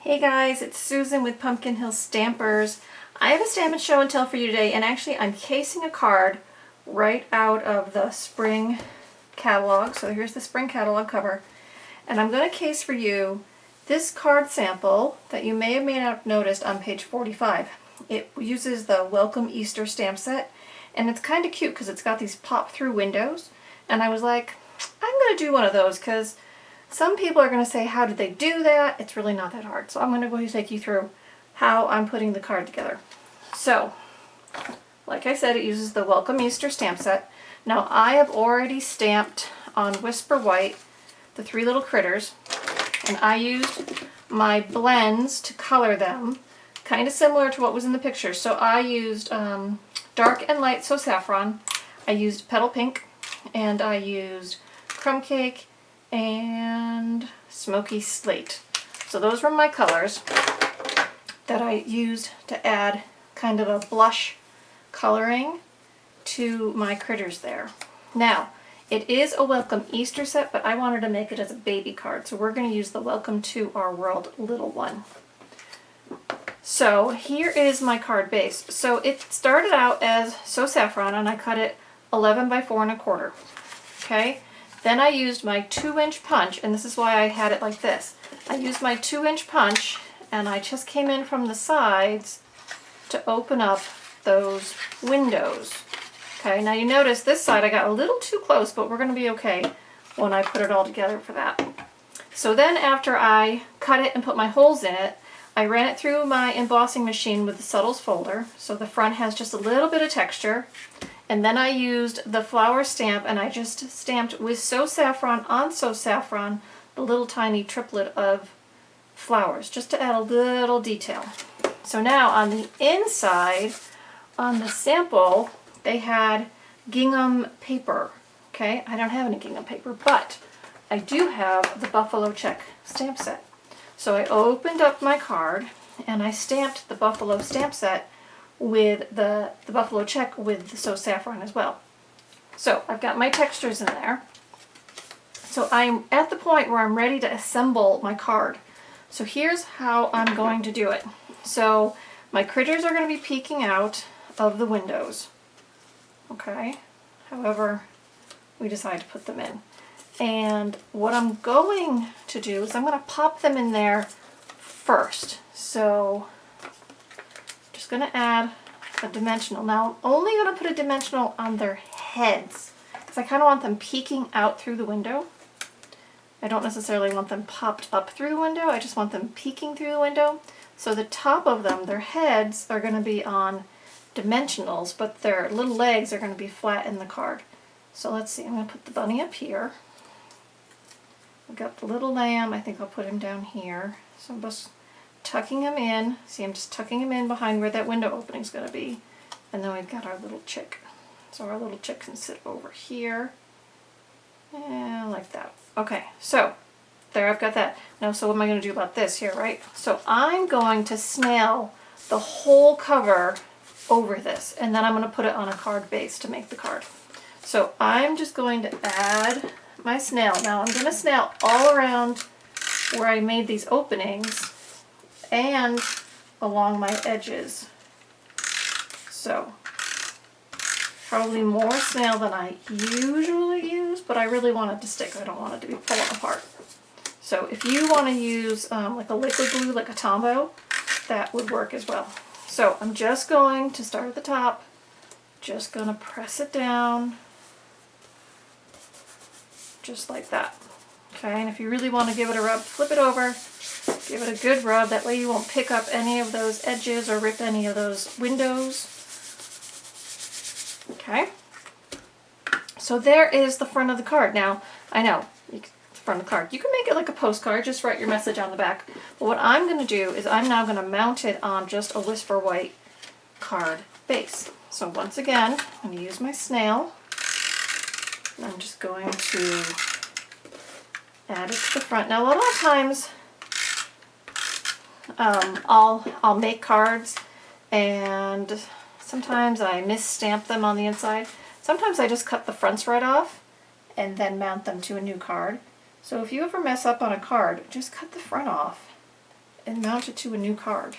Hey guys, it's Susan with Pumpkin Hill Stampers. I have a stamp and show and tell for you today, and actually I'm casing a card right out of the spring catalog. So here's the spring catalog cover, and I'm going to case for you this card sample that you may or may not have noticed on page 45. It uses the Welcome Easter stamp set, and it's kind of cute because it's got these pop-through windows, and I was like, I'm going to do one of those because some people are going to say, how did they do that? It's really not that hard. So I'm going to go ahead and take you through how I'm putting the card together. So, like I said, it uses the Welcome Easter stamp set. Now I have already stamped on Whisper White the three little critters, and I used my blends to color them, kind of similar to what was in the picture. So I used dark and light So Saffron, I used Petal Pink, and I used Crumb Cake and Smoky Slate. So those were my colors that I used to add kind of a blush coloring to my critters there. Now, it is a Welcome Easter set, but I wanted to make it as a baby card, so we're going to use the Welcome to Our World little one. So here is my card base. So it started out as So Saffron, and I cut it 11 by 4 1/4. Okay? Then I used my 2-inch punch, and this is why I had it like this. I used my 2-inch punch, and I just came in from the sides to open up those windows. Okay, now you notice this side I got a little too close, but we're going to be okay when I put it all together for that. So then after I cut it and put my holes in it, I ran it through my embossing machine with the Subtles folder, so the front has just a little bit of texture. And then I used the flower stamp, and I just stamped with So Saffron on So Saffron the little tiny triplet of flowers, just to add a little detail. So now on the inside, on the sample, they had gingham paper. Okay, I don't have any gingham paper, but I do have the Buffalo Check stamp set. So I opened up my card, and I stamped the Buffalo stamp set with the Buffalo Check with the So Saffron as well. So I've got my textures in there. So I'm at the point where I'm ready to assemble my card. So here's how I'm going to do it. So my critters are going to be peeking out of the windows. Okay, however we decide to put them in. And what I'm going to do is I'm going to pop them in there first. So just going to add a dimensional. Now I'm only going to put a dimensional on their heads because I kind of want them peeking out through the window. I don't necessarily want them popped up through the window, I just want them peeking through the window. So the top of them, their heads, are going to be on dimensionals, but their little legs are going to be flat in the card. So let's see, I'm going to put the bunny up here. I've got the little lamb, I think I'll put him down here. So I'm just tucking him in. See, I'm just tucking him in behind where that window opening is going to be. And then we've got our little chick. So our little chick can sit over here. And like that. Okay, so there, I've got that. Now, so what am I going to do about this here, right? So I'm going to snail the whole cover over this, and then I'm going to put it on a card base to make the card. So I'm just going to add my snail. Now I'm going to snail all around where I made these openings and along my edges. So probably more snail than I usually use, but I really want it to stick. I don't want it to be pulling apart. So if you want to use like a liquid glue, like a Tombow, that would work as well. So I'm just going to start at the top, just going to press it down, just like that. Okay, and if you really want to give it a rub, flip it over, give it a good rub. That way you won't pick up any of those edges or rip any of those windows. Okay, so there is the front of the card. Now, I know, front of the card. You can make it like a postcard, just write your message on the back. But what I'm going to do is I'm now going to mount it on just a Whisper White card base. So once again, I'm going to use my snail. And I'm just going to add it to the front. Now, a lot of times I'll make cards, and sometimes I misstamp them on the inside. Sometimes I just cut the fronts right off and then mount them to a new card. So if you ever mess up on a card, just cut the front off and mount it to a new card.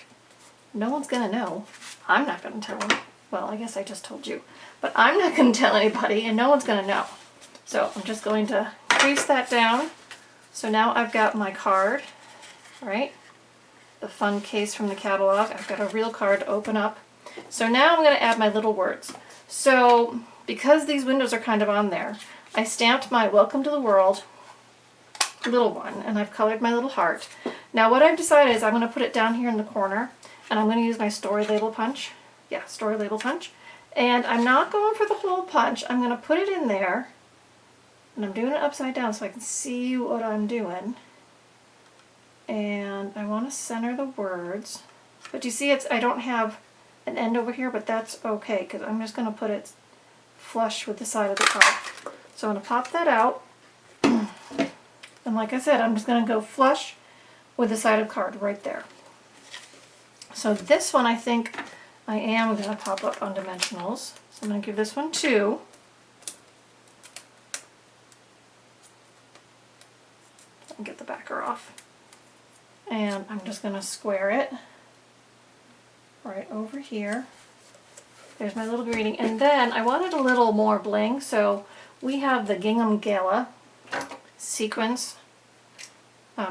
No one's gonna know. I'm not gonna tell them. Well, I guess I just told you. But I'm not gonna tell anybody and no one's gonna know. So I'm just going to crease that down. So now I've got my card, right? The fun case from the catalog. I've got a real card to open up. So now I'm gonna add my little words. So because these windows are kind of on there, I stamped my Welcome to the World little one, and I've colored my little heart. Now what I've decided is I'm going to put it down here in the corner, and I'm going to use my story label punch. Yeah, story label punch. And I'm not going for the whole punch. I'm going to put it in there, and I'm doing it upside down so I can see what I'm doing. And I want to center the words. But you see, I don't have an end over here, but that's okay, because I'm just going to put it flush with the side of the card. So I'm going to pop that out. And like I said, I'm just going to go flush with the side of card right there. So this one I think I am going to pop up on dimensionals. So I'm going to give this one 2. And get the backer off. And I'm just going to square it right over here. There's my little greeting. And then I wanted a little more bling, so we have the Gingham Gala sequins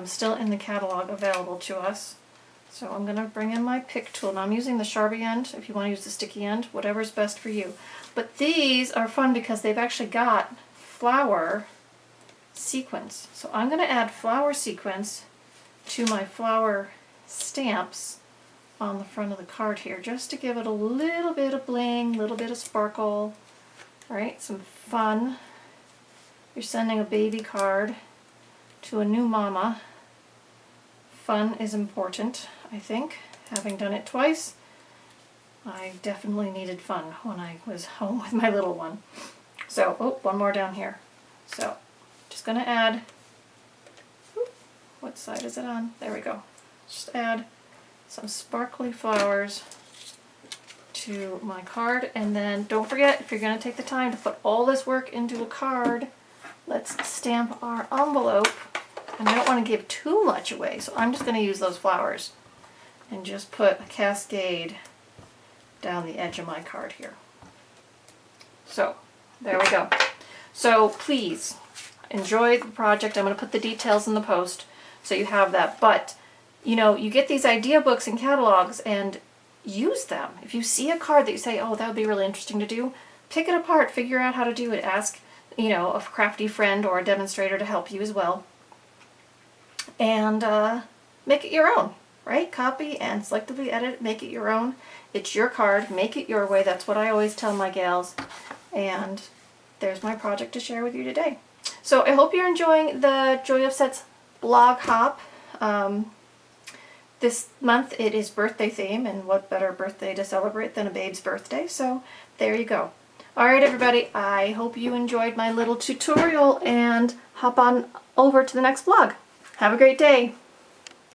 still in the catalog available to us. So I'm going to bring in my pick tool. Now I'm using the Sharpie end. If you want to use the sticky end, whatever's best for you. But these are fun because they've actually got flower sequins. So I'm going to add flower sequins to my flower stamps on the front of the card here, just to give it a little bit of bling, a little bit of sparkle, right? Some fun. You're sending a baby card to a new mama. Fun is important, I think. Having done it twice, I definitely needed fun when I was home with my little one. So, oh, one more down here. So, just going to add, what side is it on? There we go. Just add some sparkly flowers to my card, and then don't forget, if you're going to take the time to put all this work into a card, let's stamp our envelope. And I don't want to give too much away, so I'm just going to use those flowers and just put a cascade down the edge of my card here. So there we go. So please enjoy the project. I'm going to put the details in the post so you have that. But you know, you get these idea books and catalogs and use them. If you see a card that you say, oh, that would be really interesting to do, pick it apart, figure out how to do it. Ask, you know, a crafty friend or a demonstrator to help you as well. And make it your own, right? Copy and selectively edit, make it your own. It's your card, make it your way. That's what I always tell my gals. And there's my project to share with you today. So I hope you're enjoying the Joy of Sets blog hop. This month it is birthday theme, and what better birthday to celebrate than a babe's birthday, so there you go. Alright everybody, I hope you enjoyed my little tutorial, and hop on over to the next blog. Have a great day!